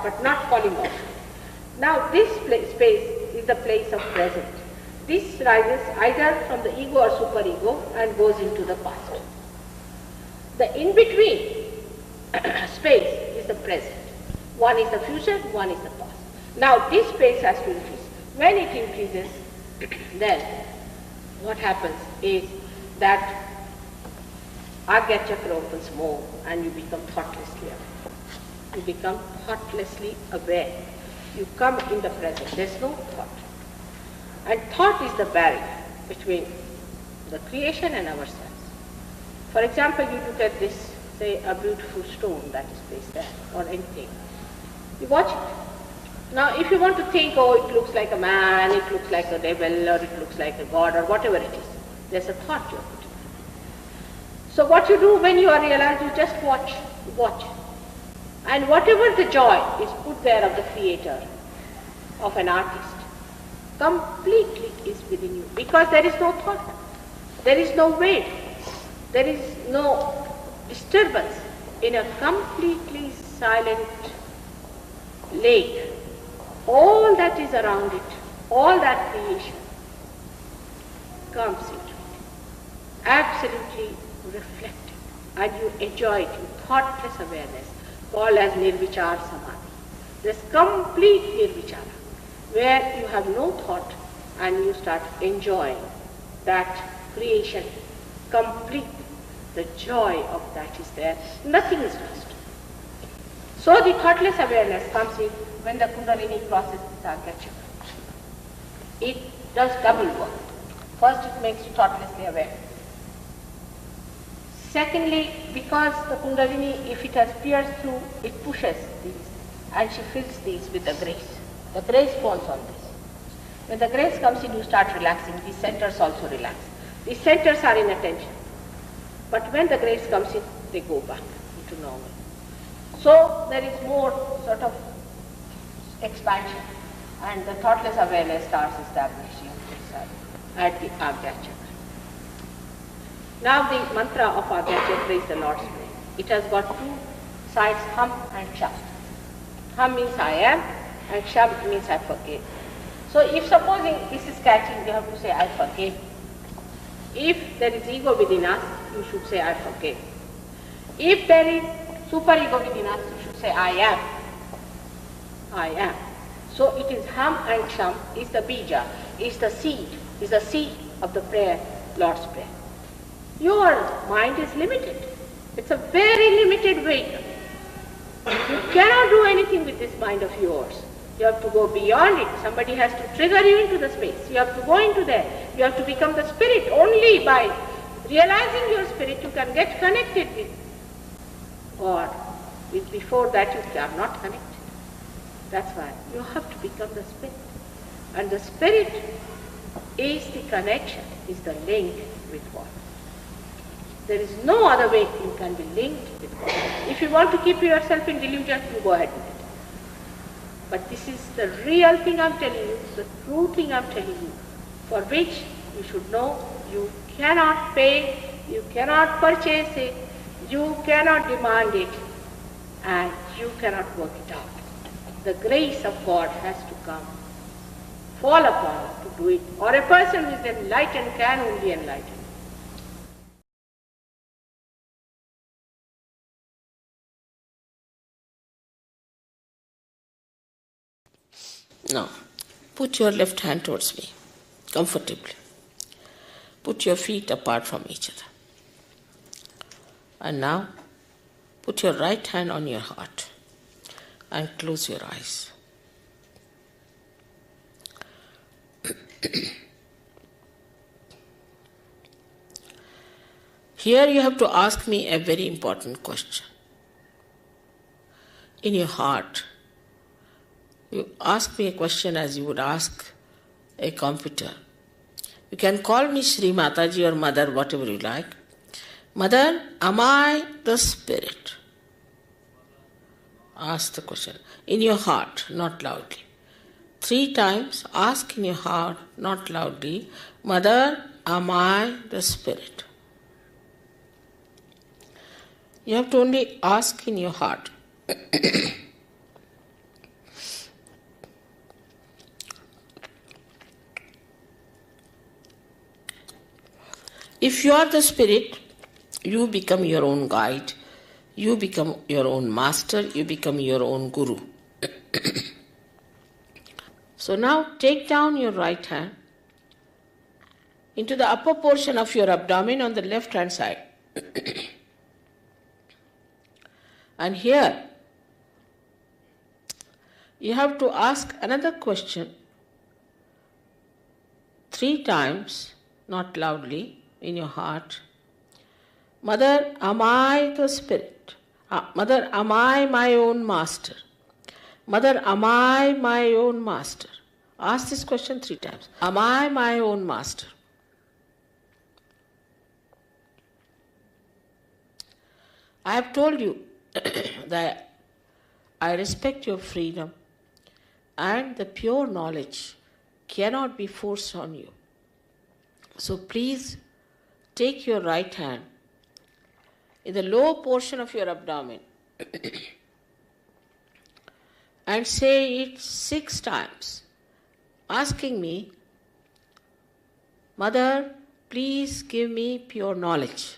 but not falling off. Now this space is the place of present. This rises either from the ego or superego and goes into the past. The in-between space is the present. One is the future, one is the past. Now this space has to increase. When it increases, then what happens is that Ajna Chakra opens more and you become thoughtlessly aware. You become thoughtlessly aware. You come in the present. There's no thought. And thought is the barrier between the creation and ourselves. For example, you look at this, say, a beautiful stone that is placed there, or anything. You watch it. Now, if you want to think, oh, it looks like a man, it looks like a devil, or it looks like a god, or whatever it is, there's a thought you're putting. So what you do when you are realized, you just watch. And whatever the joy is put there of the creator, of an artist, completely is within you. Because there is no thought. There is no weight. There is no disturbance in a completely silent lake. All that is around it, all that creation comes into it. Absolutely reflective. And you enjoy it in thoughtless awareness, called as nirvichar samadhi. There's complete nirvichara, where you have no thought and you start enjoying that creation complete. The joy of that is there. Nothing is lost. So the thoughtless awareness comes in when the Kundalini crosses the Ajna Chakra. It does double work. First, it makes you thoughtlessly aware. Secondly, because the Kundalini, if it has pierced through, it pushes these and she fills these with the grace. The grace falls on this. When the grace comes in, you start relaxing. These centers also relax. These centers are in attention. But when the grace comes in, they go back into normal. So there is more sort of expansion and the thoughtless awareness starts establishing itself at the Ajna Chakra. Now the mantra of Ajna Chakra is the Lord's Prayer. It has got two sides, hum and sham. Hum means I am and sham means I forgive. So if supposing this is catching, you have to say I forgive. If there is ego within us, you should say I forgive. If there is superego within us, you should say I am. I am. So it is hum and sham is the bija, is the seed of the prayer, Lord's Prayer. Your mind is limited. It's a very limited vehicle. You cannot do anything with this mind of yours. You have to go beyond it. Somebody has to trigger you into the space. You have to go into there. You have to become the spirit. Only by realizing your spirit you can get connected with God. Before that you are not connected. That's why you have to become the spirit. And the spirit is the connection, is the link with God. There is no other way you can be linked with God. If you want to keep yourself in delusion, you go ahead with it. But this is the real thing I'm telling you, the true thing I'm telling you, for which you should know you cannot pay, you cannot purchase it, you cannot demand it, and you cannot work it out. The grace of God has to come, fall upon you to do it, or a person who is enlightened can only enlighten. Now, put your left hand towards me, comfortably. Put your feet apart from each other. And now, put your right hand on your heart and close your eyes. Here you have to ask me a very important question. In your heart, you ask me a question as you would ask a computer. You can call me Shrimataji or Mother, whatever you like. Mother, am I the spirit? Ask the question. In your heart, not loudly. 3 times, ask in your heart, not loudly. Mother, am I the spirit? You have to only ask in your heart. If you are the spirit, you become your own guide, you become your own master, you become your own guru. So now take down your right hand into the upper portion of your abdomen on the left hand side. And here you have to ask another question 3 times, not loudly, in your heart. Mother, am I the spirit? Mother, am I my own master? Mother, am I my own master? Ask this question 3 times. Am I my own master? I have told you that I respect your freedom and the pure knowledge cannot be forced on you. So please take your right hand in the lower portion of your abdomen and say it 6 times, asking me, Mother, please give me pure knowledge.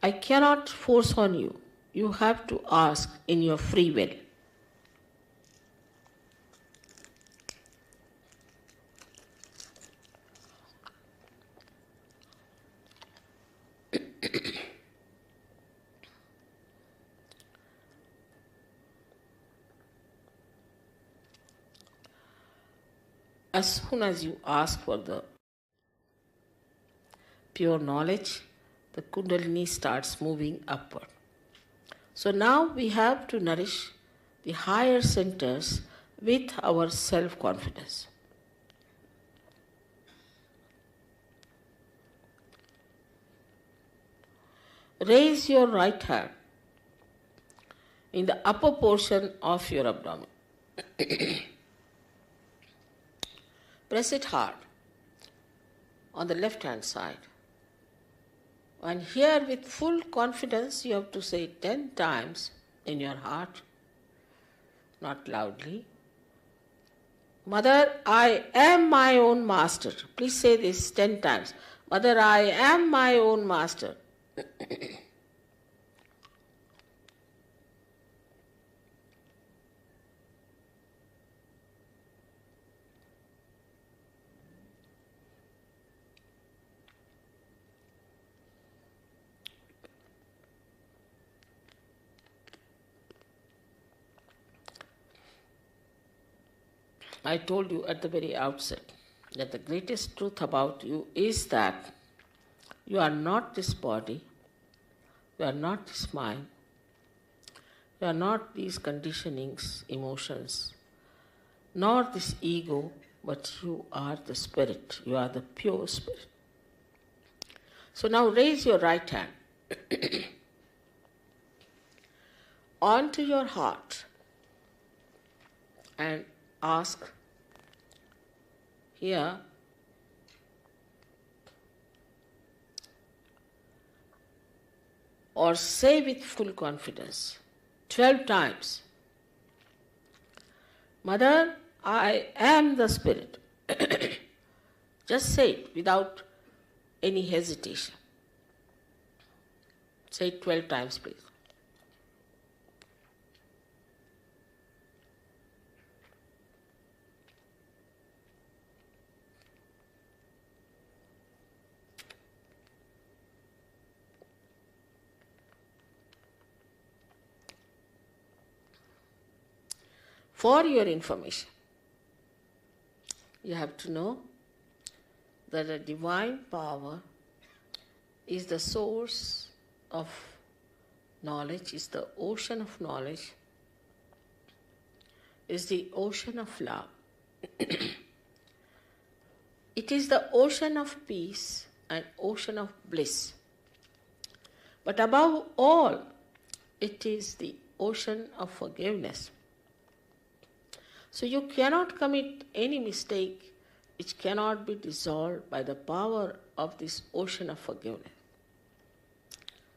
I cannot force on you. You have to ask in your free will. As soon as you ask for the pure knowledge, the Kundalini starts moving upward. So now we have to nourish the higher centers with our self-confidence. Raise your right hand in the upper portion of your abdomen. Press it hard on the left hand side. And here with full confidence you have to say it 10 times in your heart, not loudly. Mother, I am my own master. Please say this 10 times. Mother, I am my own master. I told you at the very outset that the greatest truth about you is that you are not this body, you are not this mind, you are not these conditionings, emotions, nor this ego, but you are the spirit, you are the pure spirit. So now raise your right hand onto your heart and ask here, or say with full confidence 12 times, Mother, I am the spirit. Just say it without any hesitation. Say it 12 times, please. For your information, you have to know that the divine power is the source of knowledge, is the ocean of knowledge, is the ocean of love. It is the ocean of peace and ocean of bliss. But above all, it is the ocean of forgiveness. So you cannot commit any mistake which cannot be dissolved by the power of this ocean of forgiveness.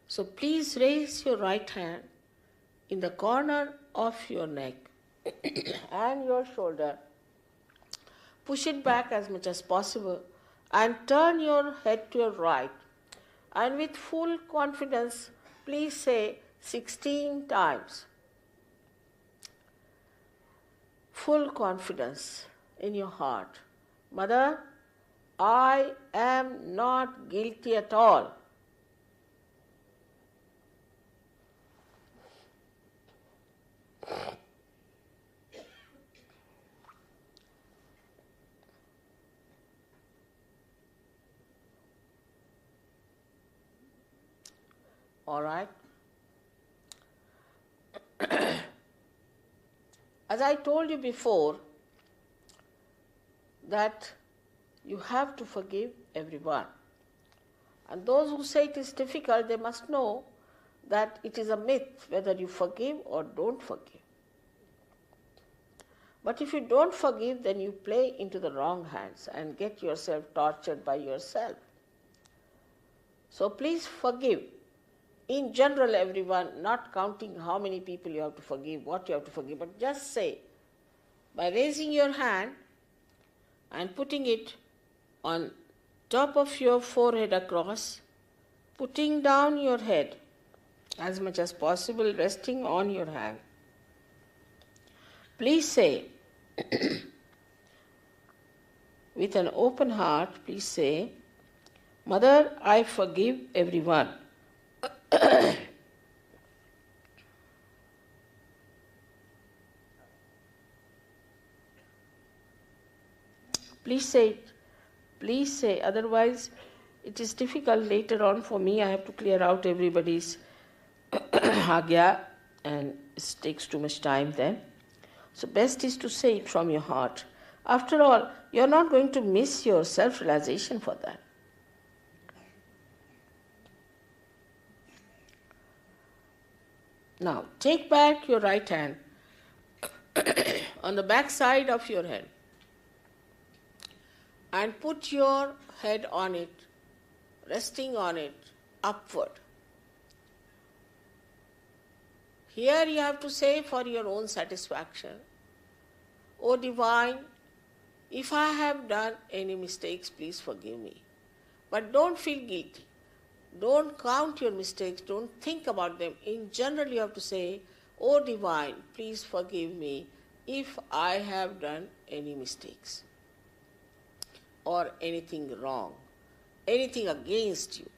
So please raise your right hand in the corner of your neck and your shoulder. Push it back as much as possible and turn your head to your right And with full confidence, please say 16 times. Full confidence in your heart. Mother, I am not guilty at all. All right? As I told you before, that you have to forgive everyone. And those who say it is difficult, they must know that it is a myth whether you forgive or don't forgive. But if you don't forgive, then you play into the wrong hands and get yourself tortured by yourself. So please forgive. In general, everyone, not counting how many people you have to forgive, what you have to forgive, but just say, by raising your hand and putting it on top of your forehead across, putting down your head as much as possible, resting on your hand. Please say, with an open heart, please say, Mother, I forgive everyone. Please say it. Please say, otherwise it is difficult later on for me. I have to clear out everybody's agya and it takes too much time then. So best is to say it from your heart. After all, you are not going to miss your self-realization for that. Now, take back your right hand on the back side of your head and put your head on it, resting on it, upward. Here you have to say for your own satisfaction, O Divine, if I have done any mistakes, please forgive me. But don't feel guilty. Don't count your mistakes, don't think about them. In general, you have to say, O Divine, please forgive me if I have done any mistakes or anything wrong, anything against you.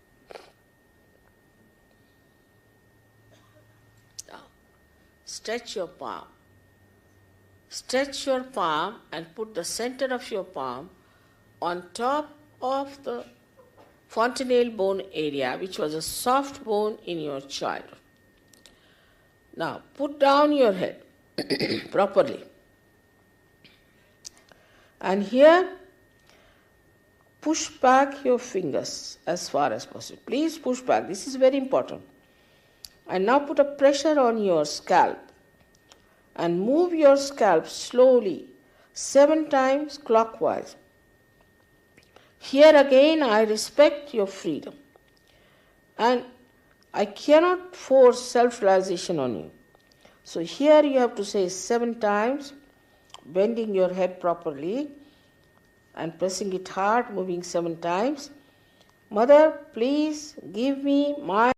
Now, stretch your palm. Stretch your palm and put the center of your palm on top of the fontanel bone area, which was a soft bone in your childhood. Now, put down your head properly. And here, push back your fingers as far as possible. Please push back. This is very important. And now put a pressure on your scalp and move your scalp slowly 7 times clockwise. Here again, I respect your freedom. And I cannot force self-realization on you. So here you have to say 7 times, bending your head properly and pressing it hard, moving 7 times. Mother, please give me my